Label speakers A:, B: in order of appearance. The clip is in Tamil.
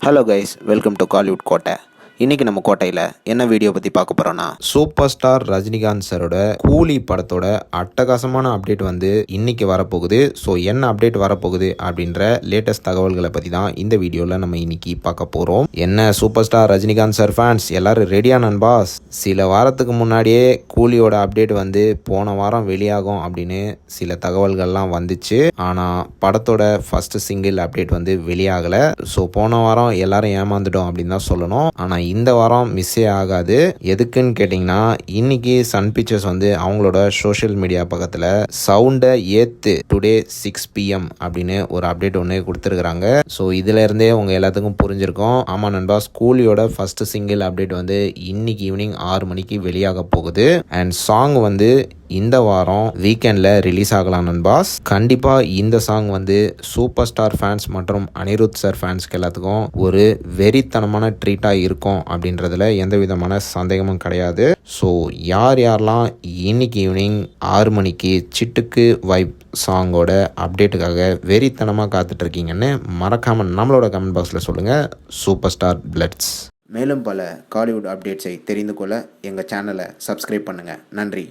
A: Hello guys, welcome to Kollywood கோட்டை. இன்றைக்கி நம்ம கோட்டையில் என்ன வீடியோ பற்றி பார்க்க போகிறோன்னா, சூப்பர் ஸ்டார் ரஜினிகாந்த் சாரோட கூலி படத்தோட அட்டகாசமான அப்டேட் வந்து இன்றைக்கி வரப்போகுது. ஸோ என்ன அப்டேட் வரப்போகுது அப்படின்ற லேட்டஸ்ட் தகவல்களை பற்றி தான் இந்த வீடியோவில் நம்ம இன்றைக்கி பார்க்க போகிறோம். என்ன super star Rajinikanth sir fans எல்லோரும் ரெடியா நண்பாஸ்? சில வாரத்துக்கு முன்னாடியே கூலியோட அப்டேட் வந்து போன வாரம் வெளியாகும் அப்படின்னு சில தகவல்கள்லாம் வந்துச்சு. ஆனால் படத்தோட ஃபர்ஸ்ட் சிங்கிள் அப்டேட் வந்து வெளியாகலை. ஸோ போன வாரம் எல்லாரும் ஏமாந்துட்டோம் அப்படின்னு தான் சொல்லணும். ஆனால் இந்த வாரம் மிஸ்ஸே ஆகாது. எதுக்குன்னு கேட்டிங்கன்னா, இன்னைக்கு சன் பிக்சர்ஸ் வந்து அவங்களோட சோஷியல் மீடியா பக்கத்தில் சவுண்டை ஏத்து டுடே 6 PM அப்படின்னு ஒரு அப்டேட் ஒன்று கொடுத்துருக்குறாங்க. ஸோ இதுல இருந்தே உங்க எல்லாத்துக்கும் புரிஞ்சிருக்கும். ஆமாம் நண்பா, கூலியோட ஃபர்ஸ்ட் சிங்கிள் அப்டேட் வந்து இன்னைக்கு ஈவினிங் 6 மணிக்கு வெளியாக போகுது. அண்ட் சாங் வந்து இந்த வாரம் வீக்கெண்டில் ரிலீஸ் ஆகலாம் நண்பாஸ். கண்டிப்பாக இந்த சாங் வந்து சூப்பர் ஸ்டார் ஃபேன்ஸ் மற்றும் அனிருத் சார் ஃபேன்ஸ்க்கு எல்லாத்துக்கும் ஒரு வெறித்தனமான ட்ரீட்டாக இருக்கும் அப்படின்றதுல எந்த விதமான சந்தேகமும் கிடையாது. ஸோ யாரெல்லாம் இன்னைக்கு ஈவினிங் 6 மணிக்கு சிட்டுக்கு வைப் சாங்கோட அப்டேட்டுக்காக வெறித்தனமாக காத்துட்ருக்கீங்கன்னு மறக்காமல் நம்மளோட கமெண்ட் பாக்ஸில் சொல்லுங்கள். Super star பிளட்ஸ். மேலும் பல காலிவுட் அப்டேட்ஸை தெரிந்து கொள்ள எங்கள் சேனலை சப்ஸ்கிரைப் பண்ணுங்கள். நன்றி.